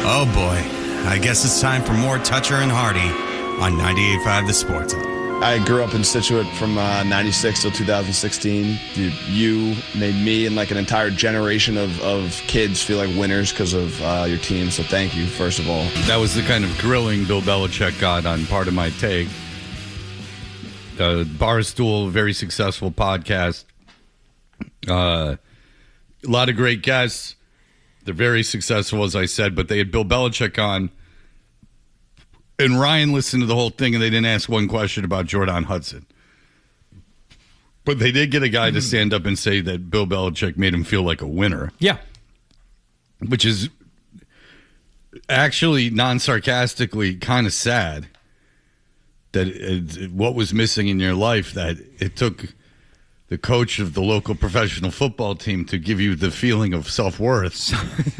Oh boy, I guess it's time for more Toucher and Hardy on 98.5 The Sports Hub. I grew up in Scituate from 96 till 2016. You made me and like an entire generation of kids feel like winners because of your team. So thank you, first of all. That was the kind of grilling Bill Belichick got on Part of My Take. Barstool, very successful podcast. A lot of great guests. They're very successful, as I said, but they had Bill Belichick on. And Ryan listened to the whole thing, and they didn't ask one question about Jordon Hudson. But they did get a guy to stand up and say that Bill Belichick made him feel like a winner. Yeah. Which is actually, non-sarcastically, kind of sad that what was missing in your life, that it took the coach of the local professional football team to give you the feeling of self-worth.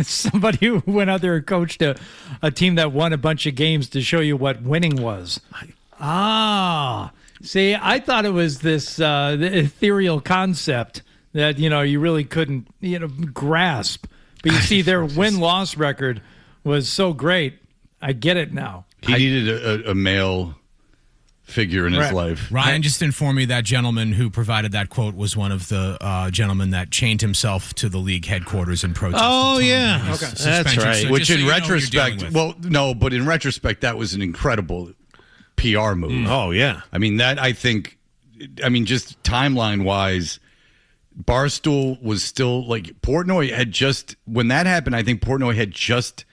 Somebody who went out there and coached a team that won a bunch of games to show you what winning was. See, I thought it was this ethereal concept that, you really couldn't, grasp. But you see, their win-loss record was so great. I get it now. He needed a male figure in his life. Ryan just informed me that gentleman who provided that quote was one of the gentlemen that chained himself to the league headquarters in protest. Oh, yeah. Okay. That's right. So Which, in retrospect, but in retrospect, that was an incredible PR move. Oh, yeah. I mean, just timeline-wise, Barstool was still, Portnoy had just, when that happened, I think Portnoy had just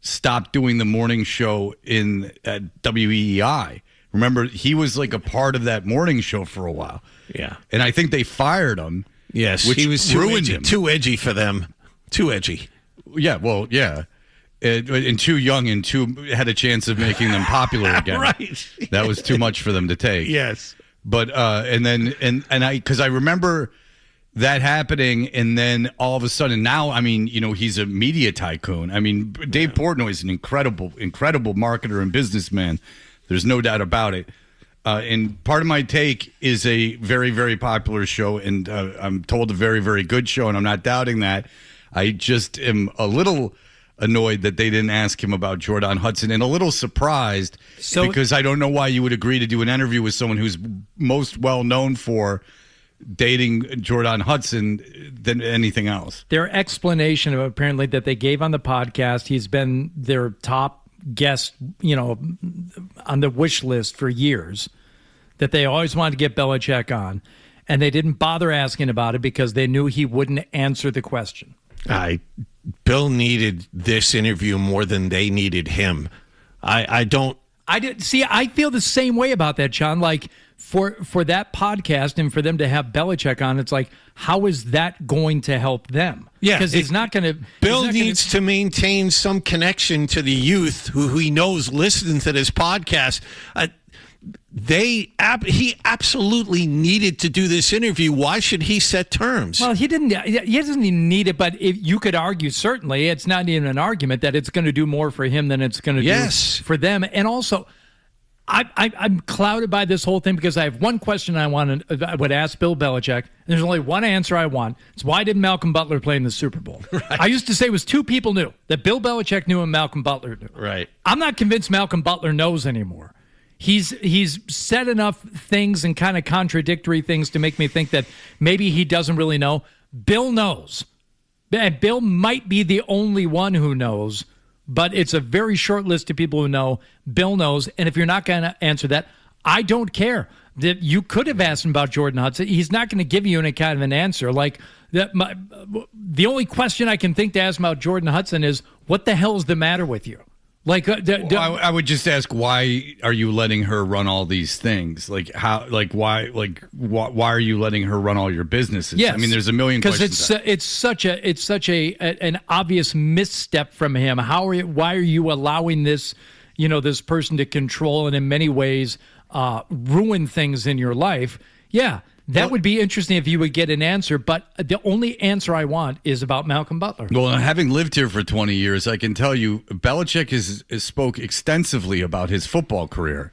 stopped doing the morning show at WEEI. Remember, he was a part of that morning show for a while. Yeah. And I think they fired him. Yes, which he was ruined him. Too edgy for them. Too edgy. Yeah, well, yeah. And too young and had a chance of making them popular again. Right. That was too much for them to take. Yes. But, because I remember that happening, and then all of a sudden now, he's a media tycoon. Dave Portnoy is an incredible marketer and businessman. There's no doubt about it. And Part of My Take is a very, very popular show, and I'm told a very, very good show, and I'm not doubting that. I just am a little annoyed that they didn't ask him about Jordon Hudson, and a little surprised because I don't know why you would agree to do an interview with someone who's most well known for dating Jordon Hudson than anything else. Their explanation of apparently that they gave on the podcast, he's been their top guest, on the wish list for years, that they always wanted to get Belichick on, and they didn't bother asking about it because they knew he wouldn't answer the question. Bill needed this interview more than they needed him. I feel the same way about that, John. For that podcast and for them to have Belichick on, it's how is that going to help them? Yeah, because he's not going to. Bill needs to maintain some connection to the youth who he knows listen to this podcast. He absolutely needed to do this interview. Why should he set terms? Well, he didn't. He doesn't even need it, but you could argue, certainly, it's not even an argument that it's going to do more for him than it's going to do for them. And also, I'm clouded by this whole thing because I have one question I would ask Bill Belichick. And there's only one answer I want. It's why did Malcolm Butler play in the Super Bowl? Right. I used to say it was two people knew, that Bill Belichick knew and Malcolm Butler knew. Right. I'm not convinced Malcolm Butler knows anymore. He's said enough things and kind of contradictory things to make me think that maybe he doesn't really know. Bill knows. And Bill might be the only one who knows, but it's a very short list of people who know. Bill knows. And if you're not going to answer that, I don't care. That you could have asked him about Jordon Hudson. He's not going to give you any kind of an answer. The only question I can think to ask him about Jordon Hudson is, what the hell is the matter with you? I would just ask, why are you letting her run all these things? Why are you letting her run all your businesses? Yes. There's a million questions. Because it's such an obvious misstep from him. Why are you allowing this, this person to control and in many ways ruin things in your life? Yeah. That would be interesting if you would get an answer, but the only answer I want is about Malcolm Butler. Well, having lived here for 20 years, I can tell you Belichick has spoke extensively about his football career.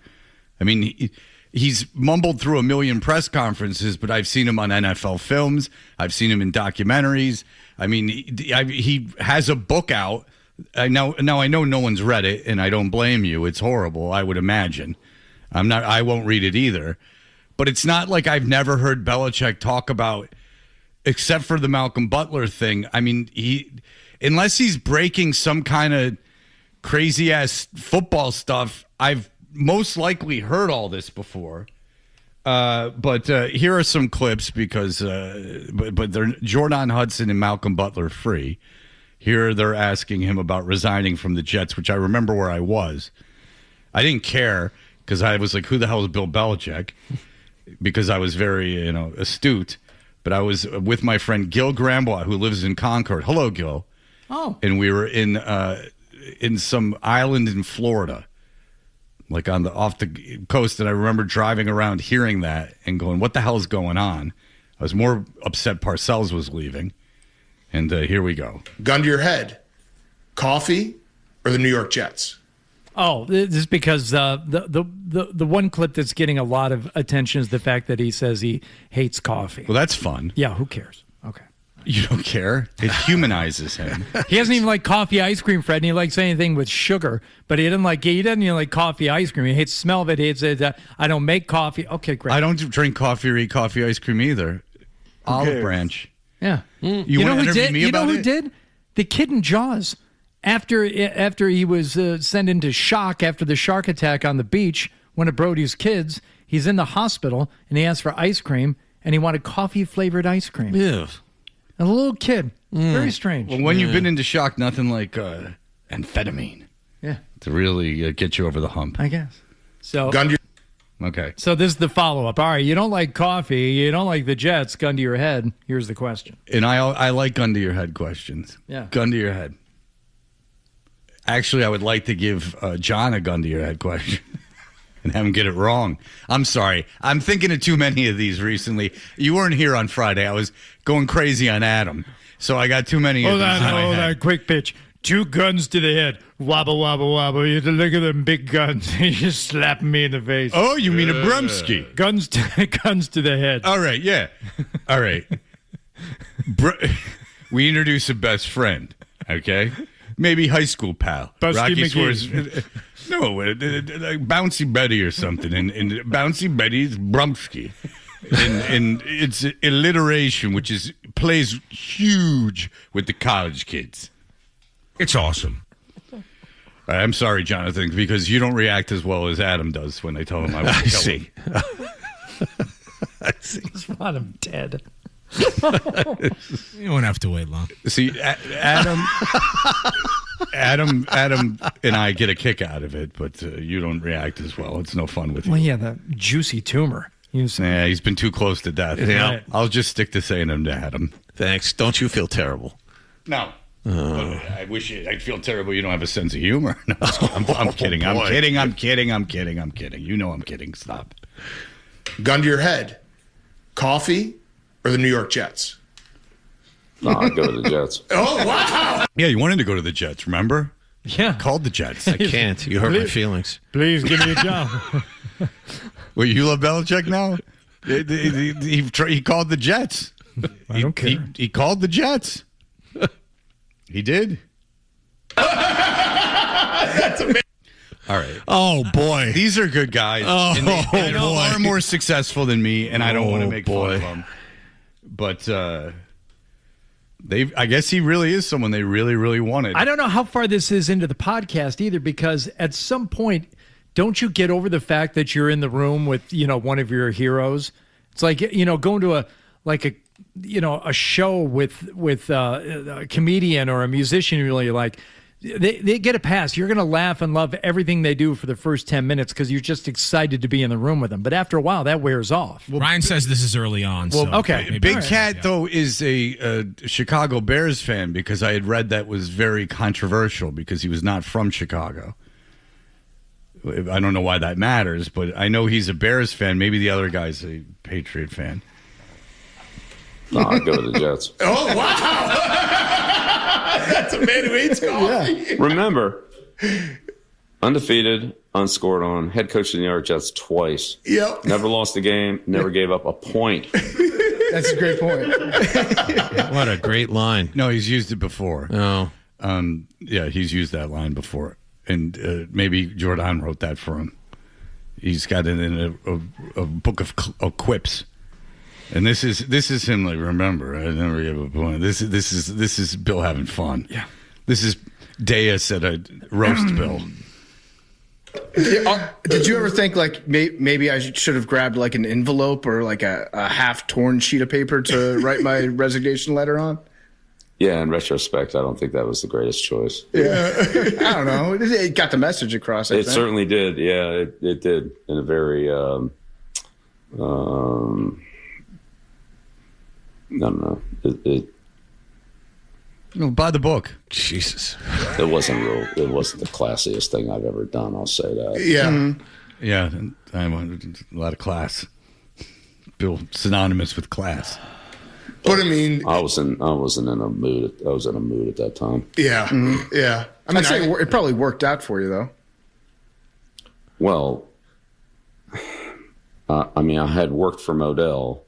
He's mumbled through a million press conferences, but I've seen him on NFL films. I've seen him in documentaries. He has a book out I know no one's read it, and I don't blame you. It's horrible, I would imagine. I won't read it either. But it's not like I've never heard Belichick talk about, except for the Malcolm Butler thing. I mean, unless he's breaking some kind of crazy-ass football stuff, I've most likely heard all this before. But here are some clips because but they're Jordon Hudson and Malcolm Butler free. Here they're asking him about resigning from the Jets, which I remember where I was. I didn't care because I was like, who the hell is Bill Belichick? Because I was very, astute. But I was with my friend Gil Grambois, who lives in Concord. Hello, Gil. Oh. And we were in some island in Florida, like off the coast. And I remember driving around hearing that and going, what the hell is going on? I was more upset Parcells was leaving. And here we go. Gun to your head. Coffee or the New York Jets? Oh, this is because the one clip that's getting a lot of attention is the fact that he says he hates coffee. Well, that's fun. Yeah, who cares? Okay. You don't care? It humanizes him. He doesn't even like coffee ice cream, Fred, and he likes anything with sugar. But he doesn't even like coffee ice cream. He hates the smell of it. He hates it. I don't make coffee. Okay, great. I don't drink coffee or eat coffee ice cream either. Olive Branch. Yeah. You want to interview me about it? You know who did? The kid in Jaws. After he was sent into shock after the shark attack on the beach, one of Brody's kids, he's in the hospital, and he asked for ice cream, and he wanted coffee-flavored ice cream. Yeah. A little kid. Very strange. Well, when you've been into shock, nothing like amphetamine. Yeah. To really get you over the hump. I guess. So, Gun to your Okay. So this is the follow-up. All right, you don't like coffee, you don't like the Jets, gun to your head. Here's the question. And I like gun to your head questions. Yeah. Gun to your head. Actually, I would like to give John a gun to your head question and have him get it wrong. I'm sorry. I'm thinking of too many of these recently. You weren't here on Friday. I was going crazy on Adam. So I got too many of these in my head. Hold on, quick pitch. 2 guns to the head. Wobble, wobble, wobble. You look at them big guns. You just slap me in the face. Oh, you mean a Brumsky? Guns to the head. All right, yeah. All right. We introduce a best friend, okay? Maybe high school pal. Busky Rocky McGee. Bouncy Betty or something. And Bouncy Betty's Brumsky. And it's alliteration, which plays huge with the college kids. It's awesome. I'm sorry, Jonathan, because you don't react as well as Adam does when they tell him I want to kill him. I see. Just want him dead. You won't have to wait long. See, Adam and I get a kick out of it, but you don't react as well. It's no fun with you. Well, yeah, the juicy tumor. He's been too close to death. Yeah. I'll just stick to saying him to Adam. Thanks. Don't you feel terrible? No. But I wish I'd feel terrible. You don't have a sense of humor. No, I'm kidding. I'm kidding. I'm kidding. I'm kidding. I'm kidding. You know I'm kidding. Stop. gun to your head. Coffee or the New York Jets? No, I'd go to the Jets. Oh, wow. Yeah, you wanted to go to the Jets, remember? Yeah. Called the Jets. I can't. You hurt my feelings. Please give me a job. Well, you love Belichick now? He called the Jets. I don't care. He called the Jets. He did. That's amazing. All right. Oh, boy. These are good guys. Oh, and they boy. are more successful than me, and I don't want to make fun boy. of them. But I guess he really is someone they really, really wanted. I don't know how far this is into the podcast either, because at some point, don't you get over the fact that you're in the room with, one of your heroes? It's like, going to a show with a comedian or a musician you really like. They get a pass. You're going to laugh and love everything they do for the first 10 minutes because you're just excited to be in the room with them. But after a while, that wears off. Well, Ryan says this is early on. Well, so okay. maybe- Big All right. Cat, Yeah. though, is a Chicago Bears fan because I had read that was very controversial because he was not from Chicago. I don't know why that matters, but I know he's a Bears fan. Maybe the other guy's a Patriot fan. No, I'd go to the Jets. Oh, wow. That's a man who eats coffee. Yeah. Remember, undefeated, unscored on, head coach of the New York Jets twice. Yep. Never lost a game, never gave up a point. That's a great point. What a great line. No, he's used it before. Oh. Yeah, he's used that line before, and maybe Jordan wrote that for him. He's got it in a book of quips, and this is him. Like, remember, I never gave a point. This is Bill having fun. Yeah, this is Deus at a roast Bill. Did you ever think like maybe I should have grabbed like an envelope or like a half torn sheet of paper to write my resignation letter on? Yeah, in retrospect, I don't think that was the greatest choice. Yeah, I don't know. It got the message across. I think. Certainly did. Yeah, it did in a very I don't know. By the book. Jesus. It wasn't the classiest thing I've ever done. I'll say that. Yeah. Mm-hmm. Yeah, I wanted a lot of class. Bill synonymous with class. But I mean, I wasn't in a mood. I was in a mood at that time. yeah, yeah. I mean, I'd say it probably worked out for you though. Well, I mean, I had worked for Modell,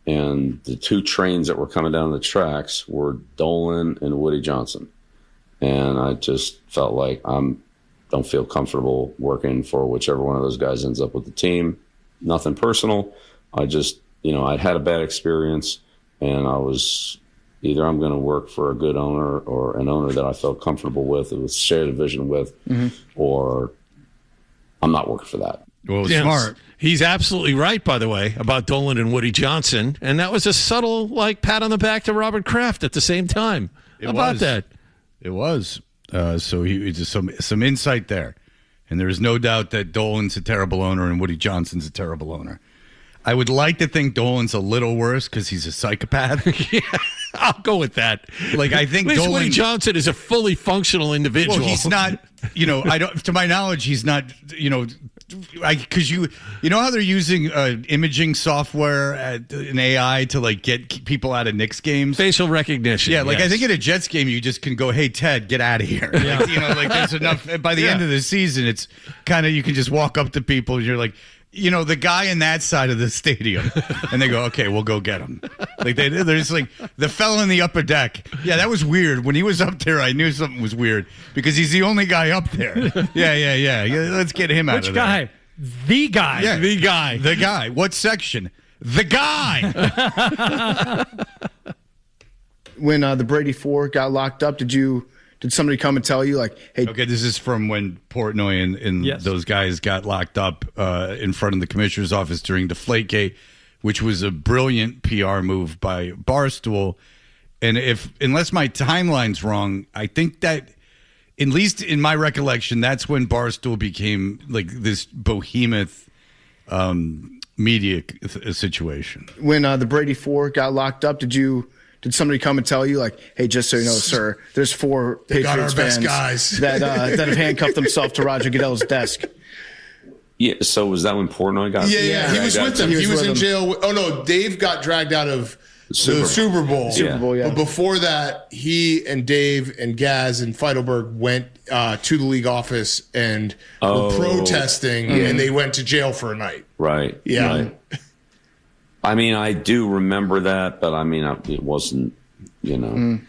and the two trains that were coming down the tracks were Dolan and Woody Johnson. And I just felt like don't feel comfortable working for whichever one of those guys ends up with the team. Nothing personal. I just, I'd had a bad experience, and I was either I'm going to work for a good owner or an owner that I felt comfortable with, shared a vision with, or I'm not working for that. Well, smart. He's absolutely right, by the way, about Dolan and Woody Johnson. And that was a subtle, pat on the back to Robert Kraft at the same time. How about that? It was. So he just some insight there. And there's no doubt that Dolan's a terrible owner and Woody Johnson's a terrible owner. I would like to think Dolan's a little worse because he's a psychopath. Yeah, I'll go with that. I think Dolan, Woody Johnson is a fully functional individual. Well, he's not. I don't. To my knowledge, he's not. Because you know how they're using imaging software an AI to get people out of Knicks games, facial recognition. Yeah, yes. I think at a Jets game you just can go, "Hey Ted, get out of here." Yeah. There's enough. By the end of the season, it's kind of you can just walk up to people and you're like. The guy in that side of the stadium, and they go, "Okay, we'll go get him." There's the fellow in the upper deck. Yeah, that was weird. When he was up there, I knew something was weird because he's the only guy up there. Yeah. Let's get him out of there. Which guy? The guy. Yeah, the guy. The guy. What section? The guy. When the Brady Four got locked up, did somebody come and tell you, hey? Okay, this is from when Portnoy and yes. those guys got locked up in front of the commissioner's office during Deflategate, which was a brilliant PR move by Barstool. And unless my timeline's wrong, I think that, at least in my recollection, that's when Barstool became this behemoth media situation. When the Brady Four got locked up, did somebody come and tell you, hey, just so you know, sir, there's 4 Patriots fans that have handcuffed themselves to Roger Goodell's desk? Yeah, so was that when Portnoy got? Yeah. He was with them. He was in jail. Oh no, Dave got dragged out of the Super Bowl. Super Bowl, yeah. But before that, he and Dave and Gaz and Feidelberg went to the league office and were protesting, and they went to jail for a night. Right. Yeah. Right. I mean, I do remember that, but I mean, it wasn't, kind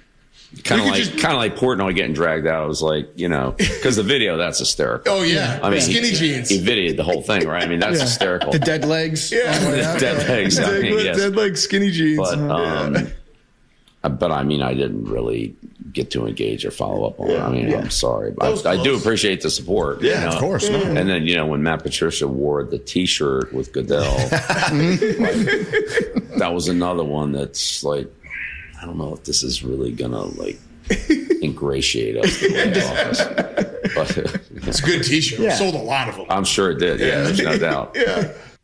of like Portnoy getting dragged out. I was like, because the video, that's hysterical. Oh yeah, I mean, skinny jeans. He videoed the whole thing, right? I mean, that's hysterical. The dead legs. Yeah, the dead legs. I mean, yes. Dead legs, skinny jeans. But I mean, I didn't really get to engage or follow up on it. I mean, I'm sorry. I do appreciate the support. Yeah, of course. No. And then, when Matt Patricia wore the T-shirt with Goodell, that was another one that's I don't know if this is really going to, ingratiate us to the office. But it's a good T-shirt. We sold a lot of them. I'm sure it did. Yeah, there's no doubt.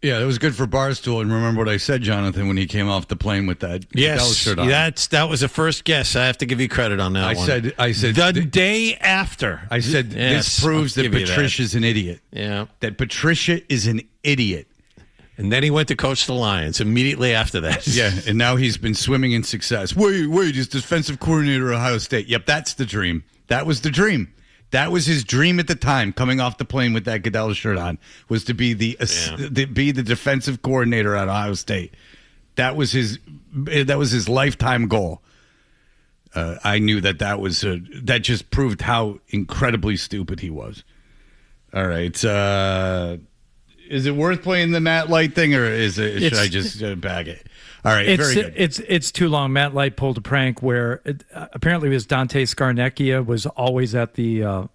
Yeah, it was good for Barstool. And remember what I said, Jonathan, when he came off the plane with that Goodell shirt on. That was a first guess. I have to give you credit on that one. I said the day after. I said this proves that Patricia's an idiot. Yeah, that Patricia is an idiot. And then he went to coach the Lions immediately after that. Yeah, and now he's been swimming in success. Wait, he's defensive coordinator at Ohio State. Yep, that's the dream. That was the dream. That was his dream at the time, coming off the plane with that Goodell shirt on, was to be the defensive coordinator at Ohio State. That was his lifetime goal. I knew that was that just proved how incredibly stupid he was. All right. Is it worth playing the Matt Light thing, or should I just bag it? All right, very good. It's too long. Matt Light pulled a prank where apparently it was Dante Scarnecchia was always at the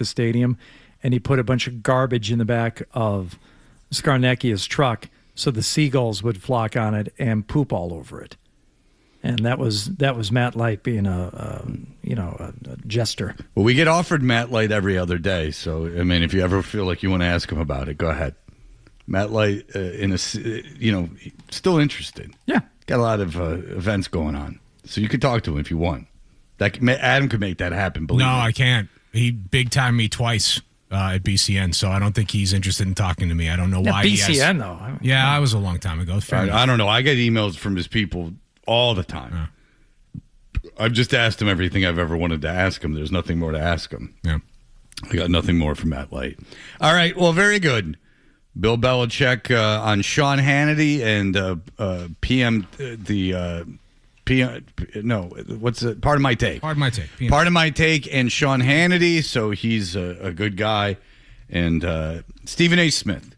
stadium, and he put a bunch of garbage in the back of Scarnecchia's truck so the seagulls would flock on it and poop all over it. And that was Matt Light being a jester. Well, we get offered Matt Light every other day, so I mean, if you ever feel like you want to ask him about it, go ahead. Matt Light, still interested. Yeah, got a lot of events going on, so you could talk to him if you want. Adam could make that happen. Believe me. I can't. He big timed me twice at BCN, so I don't think he's interested in talking to me. I don't know why. BCN though. Yeah, I was a long time ago. I don't know. I get emails from his people all the time. Yeah. I've just asked him everything I've ever wanted to ask him. There's nothing more to ask him. Yeah, I got nothing more from Matt Light. All right. Well, very good. Bill Belichick on Sean Hannity and Part of My Take. Part of My Take. PM. Part of My Take and Sean Hannity, so he's a good guy. And Stephen A. Smith.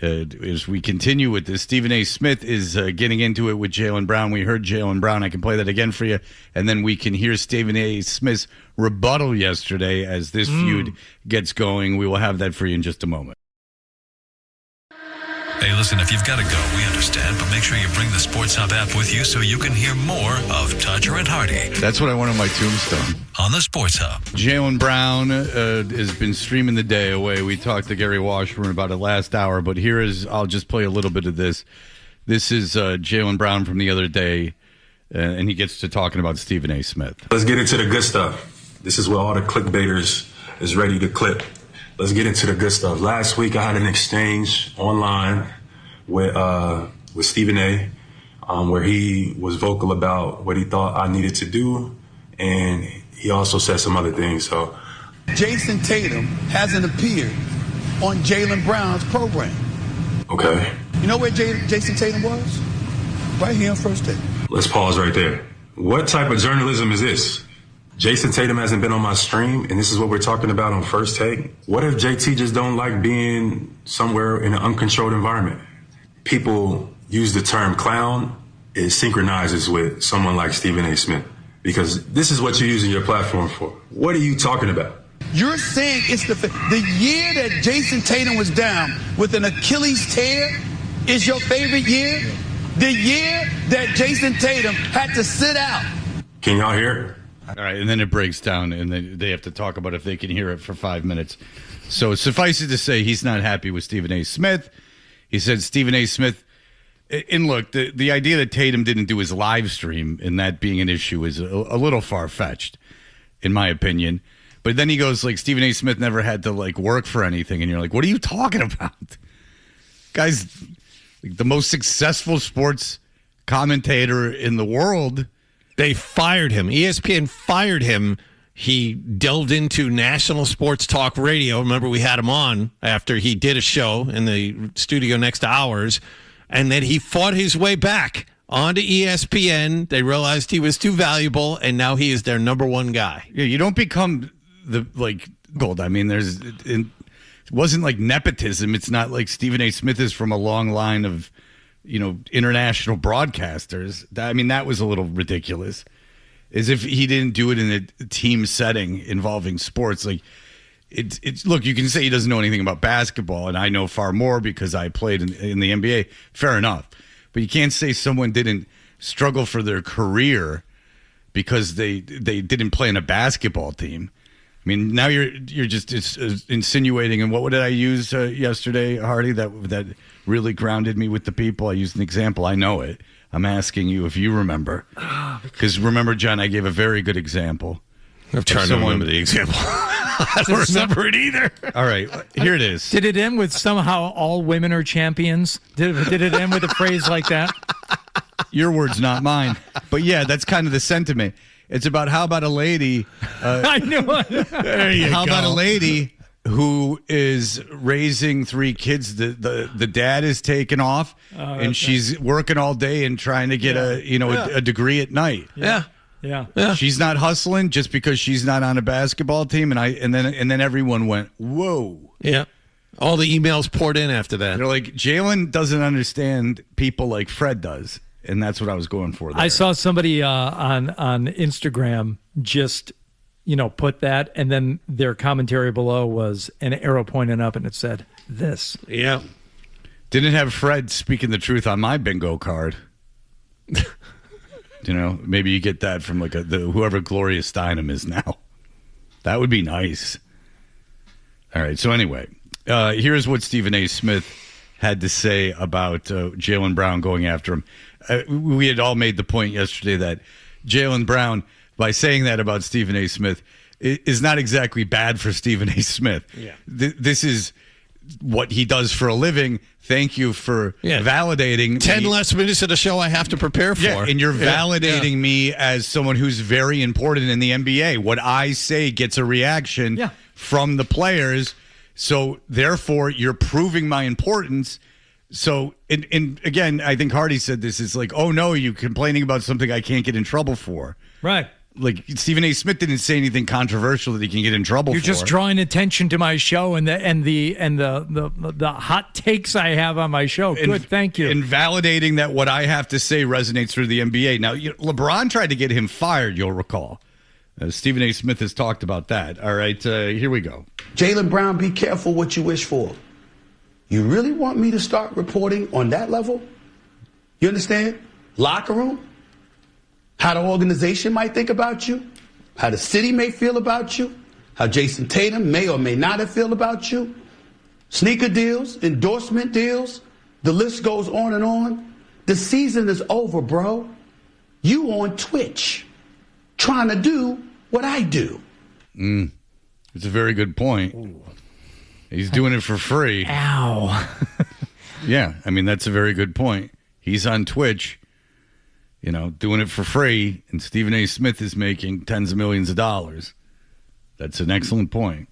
As we continue with this, Stephen A. Smith is getting into it with Jaylen Brown. We heard Jaylen Brown. I can play that again for you. And then we can hear Stephen A. Smith's rebuttal yesterday as this feud gets going. We will have that for you in just a moment. Hey, listen, if you've got to go, we understand, but make sure you bring the Sports Hub app with you so you can hear more of Toucher and Hardy. That's what I want on my tombstone. On the Sports Hub. Jaylen Brown has been streaming the day away. We talked to Gary Washburn about it last hour, but I'll just play a little bit of this. This is Jaylen Brown from the other day, and he gets to talking about Stephen A. Smith. Let's get into the good stuff. This is where all the clickbaiters is ready to clip. Let's get into the good stuff. Last week, I had an exchange online with Stephen A., where he was vocal about what he thought I needed to do, and he also said some other things. So, Jason Tatum hasn't appeared on Jaylen Brown's program. Okay. You know where Jason Tatum was? Right here on First Take. Let's pause right there. What type of journalism is this? Jason Tatum hasn't been on my stream, and this is what we're talking about on First Take. What if JT just don't like being somewhere in an uncontrolled environment? People use the term clown. It synchronizes with someone like Stephen A. Smith, because this is what you're using your platform for. What are you talking about? You're saying it's the year that Jason Tatum was down with an Achilles tear is your favorite year? The year that Jason Tatum had to sit out. Can y'all hear it? All right, and then it breaks down, and they have to talk about if they can hear it for 5 minutes. So suffice it to say, he's not happy with Stephen A. Smith. He said Stephen A. Smith, and look, the idea that Tatum didn't do his live stream and that being an issue is a little far-fetched, in my opinion. But then he goes, like, Stephen A. Smith never had to, like, work for anything. And you're like, what are you talking about? Guy's like, the most successful sports commentator in the world. They fired him. ESPN fired him. He delved into national sports talk radio. Remember, we had him on after he did a show in the studio next to ours. And then he fought his way back onto ESPN. They realized he was too valuable, and now he is their number one guy. Yeah, you don't become gold. I mean, it wasn't like nepotism. It's not like Stephen A. Smith is from a long line of, international broadcasters. That was a little ridiculous. As if he didn't do it in a team setting involving sports. Like, it's look, you can say he doesn't know anything about basketball, and I know far more because I played in the NBA. Fair enough. But you can't say someone didn't struggle for their career because they didn't play in a basketball team. I mean, now you're just insinuating. And what did I use yesterday, Hardy? That really grounded me with the people. I used an example. I know it. I'm asking you if you remember. Because remember, John, I gave a very good example. I'm trying to remember the example. I don't remember it either. All right, here it is. Did it end with somehow all women are champions? Did it end with a phrase like that? Your words, not mine. But yeah, that's kind of the sentiment. It's about how about a lady. I knew it. There you go. About a lady who is raising 3 kids. The dad is taken off, and she's working all day and trying to get a degree at night. Yeah. Yeah. She's not hustling just because she's not on a basketball team, and then everyone went, whoa. Yeah. All the emails poured in after that. They're like, Jaylen doesn't understand people like Fred does, and that's what I was going for there. I saw somebody on Instagram just, put that, and then their commentary below was an arrow pointing up, and it said, this. Yeah. Didn't have Fred speaking the truth on my bingo card. Maybe you get that from like whoever Gloria Steinem is now. That would be nice. All right. So anyway, here's what Stephen A. Smith had to say about Jaylen Brown going after him. We had all made the point yesterday that Jaylen Brown, by saying that about Stephen A. Smith, is not exactly bad for Stephen A. Smith. Yeah. This is what he does for a living. Thank you for validating 10 me. less minutes of the show I have to prepare for. Yeah, and you're validating me as someone who's very important in the NBA. What I say gets a reaction from the players. So therefore, you're proving my importance. So, and again, I think Hardy said this is like, oh no, you're complaining about something I can't get in trouble for. Right. Like Stephen A. Smith didn't say anything controversial that he can get in trouble for. You're just drawing attention to my show and the hot takes I have on my show. Good, thank you. And validating that what I have to say resonates through the NBA. Now, LeBron tried to get him fired, you'll recall. Stephen A. Smith has talked about that. All right, here we go. Jaylen Brown, be careful what you wish for. You really want me to start reporting on that level? You understand? Locker room? How the organization might think about you? How the city may feel about you? How Jason Tatum may or may not have feel about you? Sneaker deals, endorsement deals, the list goes on and on. The season is over, bro. You on Twitch trying to do what I do. It's a very good point. Ooh. He's doing it for free. Ow. Yeah, I mean, that's a very good point. He's on Twitch, doing it for free, and Stephen A. Smith is making tens of millions of dollars. That's an excellent point.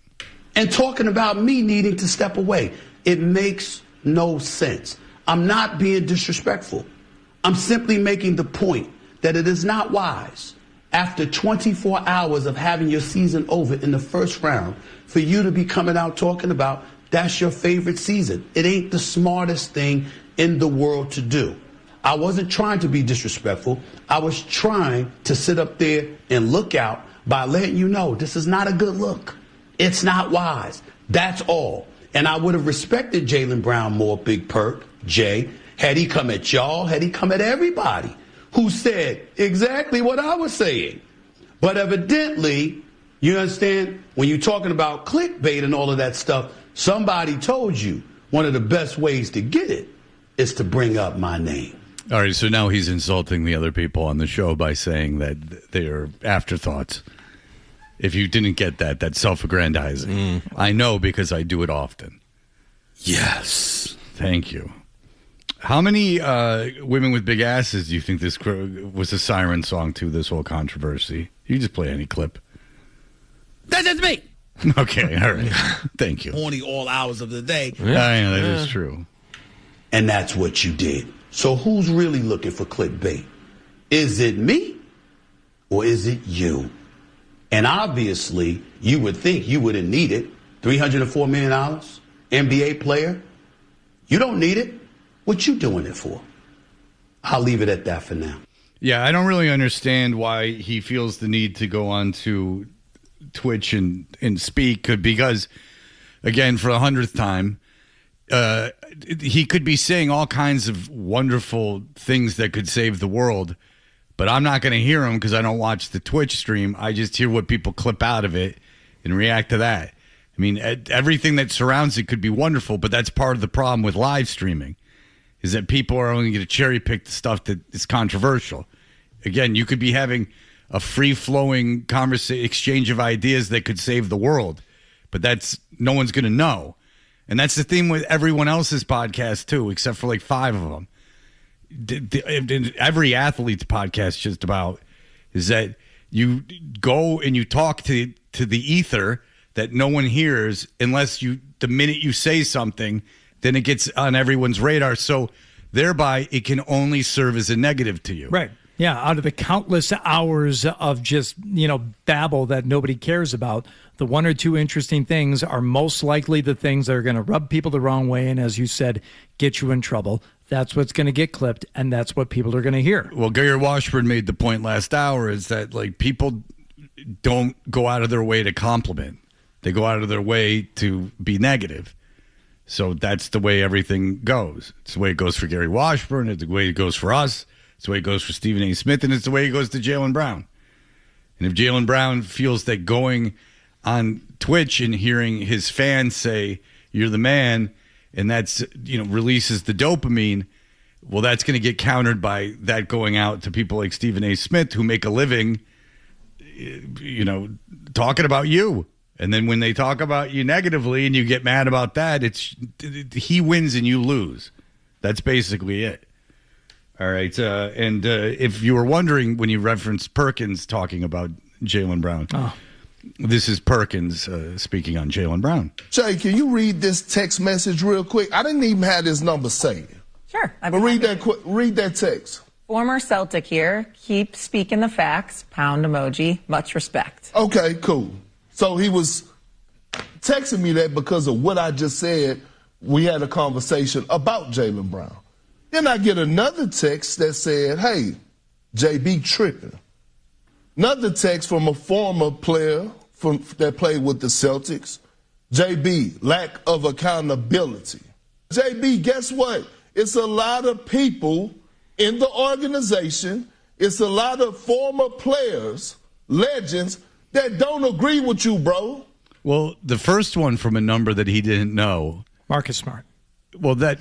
And talking about me needing to step away, it makes no sense. I'm not being disrespectful. I'm simply making the point that it is not wise, after 24 hours of having your season over in the first round, for you to be coming out talking about that's your favorite season. It ain't the smartest thing in the world to do. I wasn't trying to be disrespectful. I was trying to sit up there and look out by letting you know this is not a good look. It's not wise. That's all. And I would have respected Jaylen Brown more, Big Perk, Jay, had he come at y'all, had he come at everybody who said exactly what I was saying. But evidently, you understand, when you're talking about clickbait and all of that stuff, somebody told you one of the best ways to get it is to bring up my name. All right, so now he's insulting the other people on the show by saying that they are afterthoughts. If you didn't get that, that's self-aggrandizing. I know because I do it often. Yes. Thank you. How many women with big asses do you think this was a siren song to, this whole controversy? You just play any clip. That's just me. Okay, all right. Thank you. Horny all hours of the day. Yeah, I know, that is true. And that's what you did. So who's really looking for clickbait? Is it me or is it you? And obviously, you would think you wouldn't need it. $304 million, NBA player. You don't need it. What you doing it for? I'll leave it at that for now. Yeah, I don't really understand why he feels the need to go on to Twitch and speak, because, again, for the 100th time, he could be saying all kinds of wonderful things that could save the world, but I'm not going to hear him because I don't watch the Twitch stream. I just hear what people clip out of it and react to that. I mean, everything that surrounds it could be wonderful, but that's part of the problem with live streaming, is that people are only going to cherry pick the stuff that is controversial. Again, you could be having a free-flowing exchange of ideas that could save the world, but no one's going to know. And that's the theme with everyone else's podcast, too, except for like 5 of them. Every athlete's podcast just about is that you go and you talk to the ether that no one hears unless the minute you say something, then it gets on everyone's radar. So thereby, it can only serve as a negative to you. Right. Yeah, out of the countless hours of just, babble that nobody cares about, the one or two interesting things are most likely the things that are going to rub people the wrong way and, as you said, get you in trouble. That's what's going to get clipped, and that's what people are going to hear. Well, Gary Washburn made the point last hour is that, people don't go out of their way to compliment. They go out of their way to be negative. So that's the way everything goes. It's the way it goes for Gary Washburn. It's the way it goes for us. It's the way it goes for Stephen A. Smith, and it's the way it goes to Jaylen Brown. And if Jaylen Brown feels that going on Twitch and hearing his fans say, "You're the man," and that's, releases the dopamine, well, that's going to get countered by that going out to people like Stephen A. Smith, who make a living, talking about you. And then when they talk about you negatively and you get mad about that, he wins and you lose. That's basically it. All right. And if you were wondering when you referenced Perkins talking about Jaylen Brown, this is Perkins speaking on Jaylen Brown. Jay, can you read this text message real quick? I didn't even have this number saved. Sure. But read that text. Former Celtic here. Keep speaking the facts. Pound emoji. Much respect. Okay, cool. So he was texting me that because of what I just said. We had a conversation about Jaylen Brown. Then I get another text that said, "Hey, JB tripping." Another text from a former player that played with the Celtics. JB, lack of accountability. JB, guess what? It's a lot of people in the organization. It's a lot of former players, legends, that don't agree with you, bro. Well, the first one from a number that he didn't know. Marcus Smart. Well, that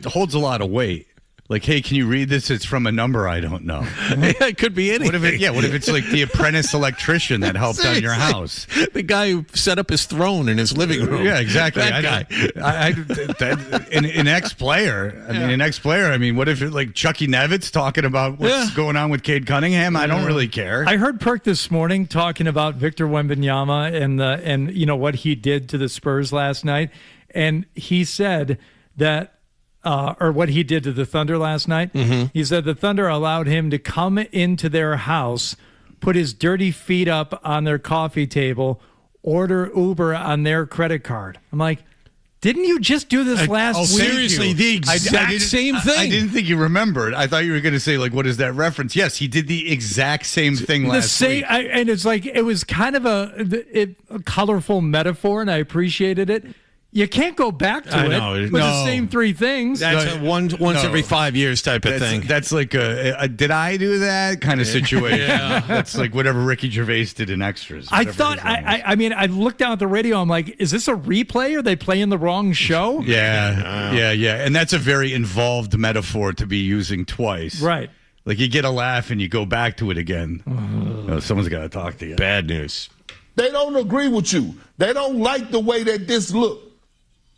holds a lot of weight. Like, hey, can you read this? It's from a number I don't know. It could be anything. What if it's like the apprentice electrician that helped on your house? The guy who set up his throne in his living room. Yeah, exactly. That guy. An ex-player. I mean, what if it, like Chucky Nevitz talking about what's going on with Cade Cunningham? I don't really care. I heard Perk this morning talking about Victor Wembanyama and what he did to the Spurs last night. And he said that or what he did to the Thunder last night. Mm-hmm. He said the Thunder allowed him to come into their house, put his dirty feet up on their coffee table, order Uber on their credit card. I'm like, didn't you just do this last week? Seriously, the exact same thing. I didn't think you remembered. I thought you were going to say, like, what is that reference? Yes, he did the exact same thing last week. And it's like, it was kind of a colorful metaphor, and I appreciated it. You can't go back to it with the same three things. That's once every 5 years type of thing. That's like a did I do that kind of situation. Yeah. That's like whatever Ricky Gervais did in Extras. I thought, I mean, I looked down at the radio. I'm like, is this a replay? Are they playing the wrong show? Yeah. And that's a very involved metaphor to be using twice. Right. Like you get a laugh and you go back to it again. Someone's got to talk to you. Bad news. They don't agree with you. They don't like the way that this looked.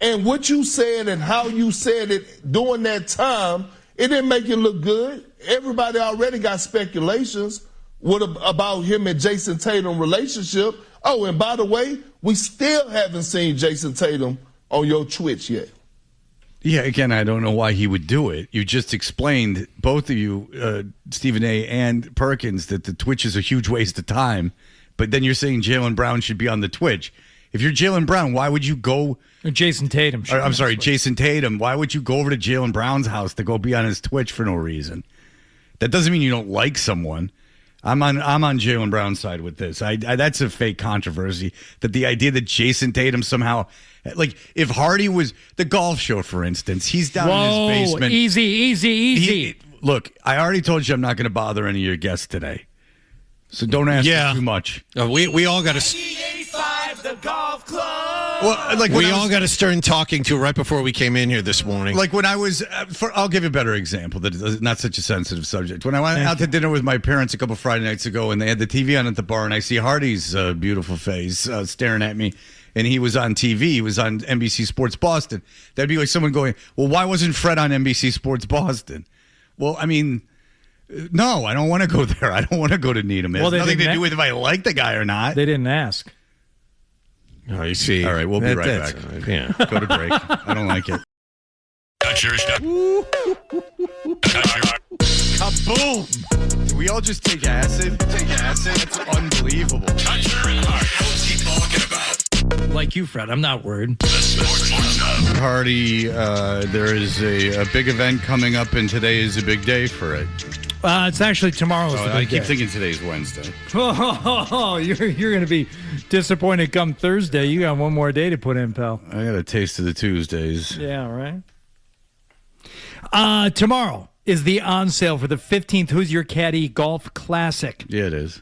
And what you said and how you said it during that time, it didn't make it look good. Everybody already got speculations about him and Jason Tatum relationship. Oh, and by the way, we still haven't seen Jason Tatum on your Twitch yet. Yeah, again, I don't know why he would do it. You just explained, both of you, Stephen A. and Perkins, that the Twitch is a huge waste of time. But then you're saying Jaylen Brown should be on the Twitch. If you're Jaylen Brown, why would you go... Jason Tatum. Jason Tatum. Why would you go over to Jaylen Brown's house to go be on his Twitch for no reason? That doesn't mean you don't like someone. I'm on Jaylen Brown's side with this. That's a fake controversy. That the idea that Jason Tatum somehow... Like, if Hardy was... The golf show, for instance. He's down in his basement. Easy. Look, I already told you I'm not going to bother any of your guests today. So don't ask me too much. We all got to... The golf club. Well, like we all got a stern talking to right before we came in here this morning. Like when I was, I'll give you a better example that is not such a sensitive subject. When I went out to dinner with my parents a couple Friday nights ago, and they had the TV on at the bar, and I see Hardy's beautiful face staring at me, and he was on TV. He was on NBC Sports Boston. That'd be like someone going, "Well, why wasn't Fred on NBC Sports Boston?" Well, I mean. No, I don't want to go there. I don't want to go to Needham. It has nothing to do with if I like the guy or not. They didn't ask. Oh, you see. All right, we'll be right back. Yeah. Go to break. I don't like it. Touch your stuff. Touch your Kaboom! Did we all just take acid? Take acid? That's unbelievable. Toucher and Hart. Keep talking about. Like you, Fred. I'm not worried. The Sports Hub. Hardy, there is a big event coming up, and today is a big day for it. It's actually tomorrow's the big I keep day. thinking today's Wednesday. Oh, you're going to be disappointed come Thursday. You got one more day to put in, pal. I got a taste of the Tuesdays. Yeah, right. Tomorrow is the on sale for the 15th Who's Your Caddy Golf Classic. Yeah, it is.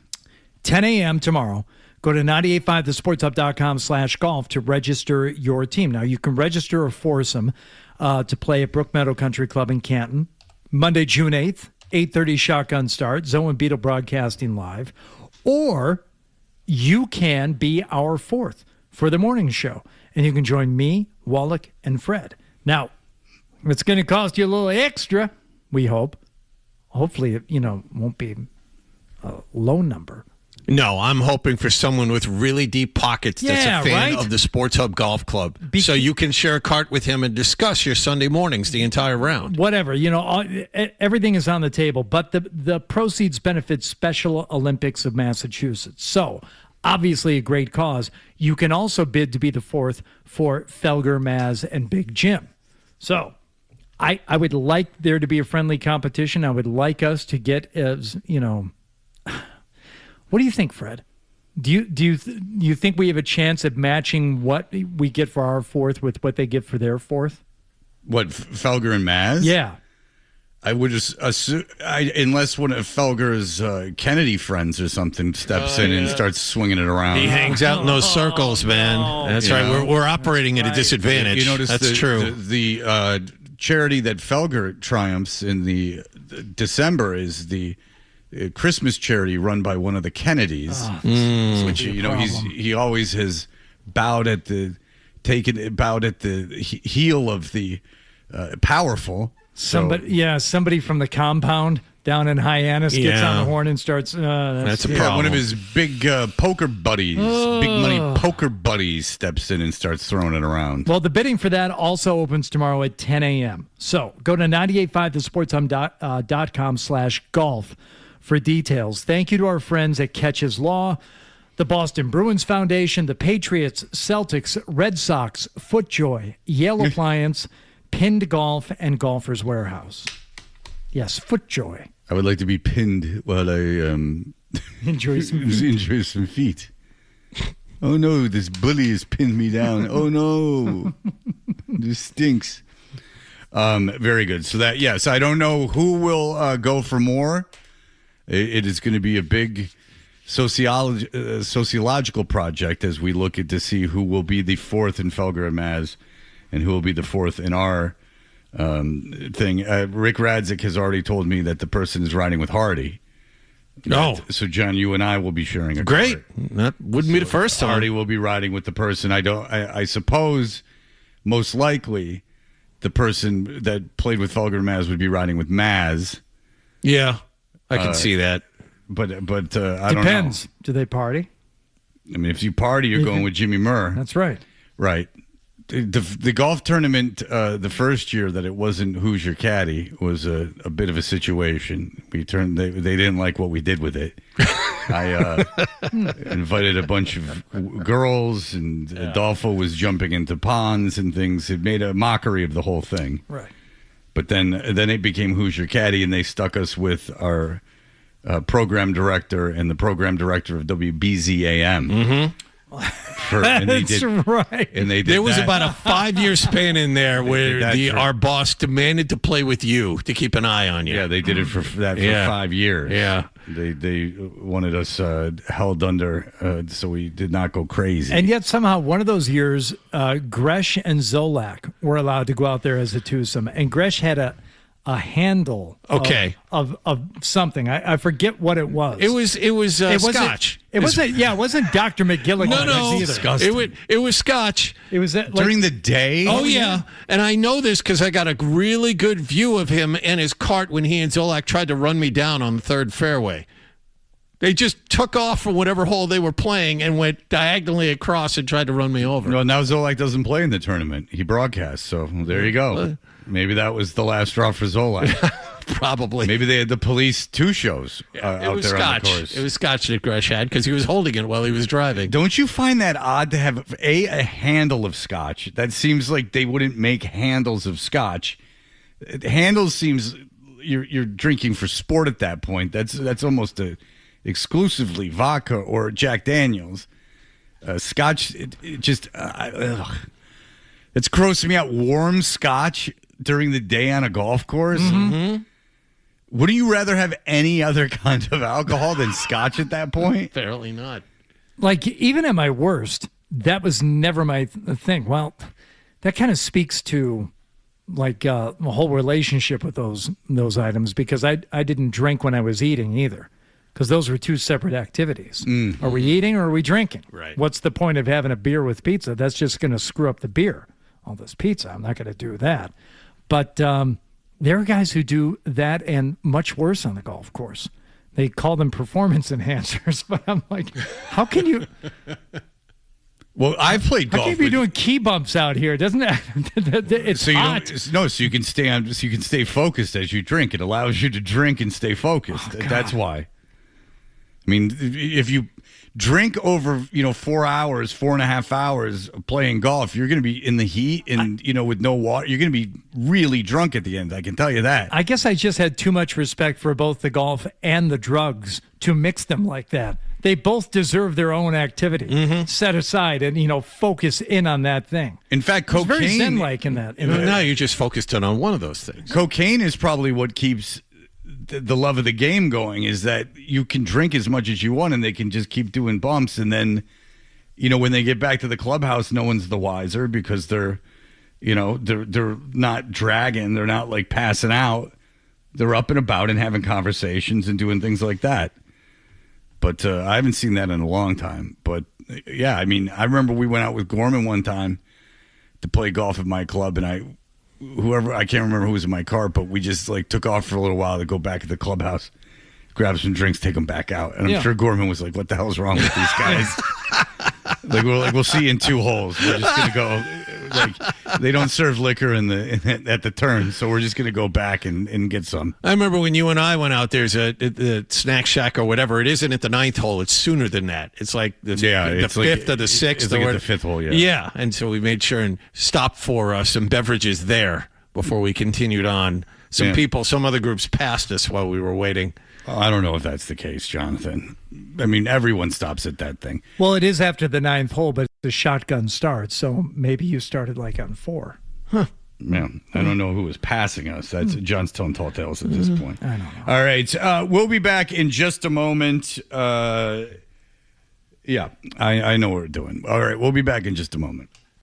10 a.m. tomorrow. Go to 985thesportshub.com/golf to register your team. Now, you can register a foursome to play at Brook Meadow Country Club in Canton. Monday, June 8th, 8:30 shotgun start, Zoe and Beetle broadcasting live. Or you can be our fourth for the morning show. And you can join me, Wallach, and Fred. Now, it's going to cost you a little extra, we hope. Hopefully, it won't be a low number. No, I'm hoping for someone with really deep pockets that's a fan of the Sports Hub Golf Club. So you can share a cart with him and discuss your Sunday mornings the entire round. Whatever. Everything is on the table, but the proceeds benefit Special Olympics of Massachusetts. So, obviously a great cause. You can also bid to be the fourth for Felger, Maz, and Big Jim. So, I would like there to be a friendly competition. I would like us to get, what do you think, Fred? Do you think we have a chance at matching what we get for our fourth with what they get for their fourth? What, Felger and Maz? Yeah. I would just assume, unless one of Felger's Kennedy friends or something steps in and starts swinging it around. He hangs out in those circles, man. That's right. We're operating at a disadvantage. You notice that's true. The charity that Felger triumphs in the December is the Christmas charity run by one of the Kennedys, which he always has bowed at the heel of the powerful. Somebody from the compound down in Hyannis gets on the horn and starts. That's a problem. One of his big poker buddies, big money poker buddies, steps in and starts throwing it around. Well, the bidding for that also opens tomorrow at 10 a.m. So go to 985thesportshub.com/golf for details. Thank you to our friends at Catches Law, the Boston Bruins Foundation, the Patriots, Celtics, Red Sox, FootJoy, Yale Appliance, Pinned Golf, and Golfers Warehouse. Yes, FootJoy. I would like to be pinned while I enjoy some feet. Oh no, this bully has pinned me down. Oh no, this stinks. Very good. So I don't know who will go for more. It is going to be a big sociological project as we look to see who will be the fourth in Felger and Maz and who will be the fourth in our thing. Rick Radzik has already told me that the person is riding with Hardy. So John, you and I will be sharing a great. cart. That wouldn't be the first time. Hardy will be riding with the person. I suppose most likely the person that played with Felger and Maz would be riding with Maz. Yeah. I can see that. But I don't know. Depends. Do they party? I mean, if you party, you're going with Jimmy Murr. That's right. Right. The golf tournament, the first year that it wasn't Who's Your Caddy was a bit of a situation. They didn't like what we did with it. I invited a bunch of girls, and Adolfo was jumping into ponds and things. It made a mockery of the whole thing. Right. But then it became Who's Your Caddy, and they stuck us with our program director and the program director of WBZAM. Mm-hmm. That's right. And there was about a 5-year span in there where our boss demanded to play with you to keep an eye on you. Yeah, they did it for 5 years. Yeah. They wanted us held under so we did not go crazy. And yet somehow one of those years, Gresh and Zolak were allowed to go out there as a twosome. And Gresh had a handle of something. I forget what it was. It was Scotch. It wasn't Dr. McGilligan. No. Either. It was Scotch. It was during the day. Oh yeah. And I know this because I got a really good view of him and his cart when he and Zolak tried to run me down on the third fairway. They just took off from whatever hole they were playing and went diagonally across and tried to run me over. No, now Zolak doesn't play in the tournament. He broadcasts, so there you go. Maybe that was the last straw for Zolak. Probably. Maybe they had the police 2 shows out there on the course. It was scotch that Gresh had because he was holding it while he was driving. Don't you find that odd to have a handle of scotch? That seems like they wouldn't make handles of scotch. Handles seems you're drinking for sport at that point. That's almost exclusively vodka or Jack Daniels. Scotch, it just it's grossing me out. Warm scotch during the day on a golf course. Mm-hmm. Wouldn't you rather have any other kind of alcohol than scotch at that point? Apparently not. Like, even at my worst, that was never my thing. Well, that kind of speaks to like the whole relationship with those items, because I didn't drink when I was eating either, because those were 2 separate activities. Are we eating or are we drinking? Right. What's the point of having a beer with pizza? That's just going to screw up the beer. All this pizza, I'm not going to do that. But there are guys who do that and much worse on the golf course. They call them performance enhancers, but I'm like, how can you? Well, I've played golf. How can you be doing key bumps out here? Doesn't it? It's so hot. So you can stay focused as you drink. It allows you to drink and stay focused. That's why. I mean, if you drink over 4 hours, 4.5 hours of playing golf, you're going to be in the heat and with no water. You're going to be really drunk at the end. I can tell you that. I guess I just had too much respect for both the golf and the drugs to mix them like that. They both deserve their own activity. Set aside and focus in on that thing. In fact, cocaine, it's very zen-like in that. Now you're just focused on one of those things. Cocaine is probably what keeps the love of the game going, is that you can drink as much as you want and they can just keep doing bumps, and then when they get back to the clubhouse, no one's the wiser because they're not dragging, they're not like passing out, they're up and about and having conversations and doing things like that. But I haven't seen that in a long time. But yeah, I mean, I remember we went out with Gorman one time to play golf at my club, and I can't remember who was in my car, but we just like took off for a little while to go back to the clubhouse, grab some drinks, take them back out. And I'm sure Gorman was like, what the hell is wrong with these guys? we'll see you in 2 holes. We're just going to go, they don't serve liquor at the turn, so we're just going to go back and get some. I remember when you and I went out, there's the snack shack or whatever. It isn't at the 9th hole. It's sooner than that. It's like the 5th or the 6th. It's like at the 5th hole, yeah. Yeah, and so we made sure and stopped for some beverages there before we continued on. Some other groups passed us while we were waiting. I don't know if that's the case, Jonathan. I mean, everyone stops at that thing. Well, it is after the 9th hole, but the shotgun starts, so maybe you started like on 4. Huh. Yeah, I don't know who was passing us. That's John's telling tall tales at this point. I don't know. All right, we'll be back in just a moment. Yeah, I know what we're doing. All right, we'll be back in just a moment.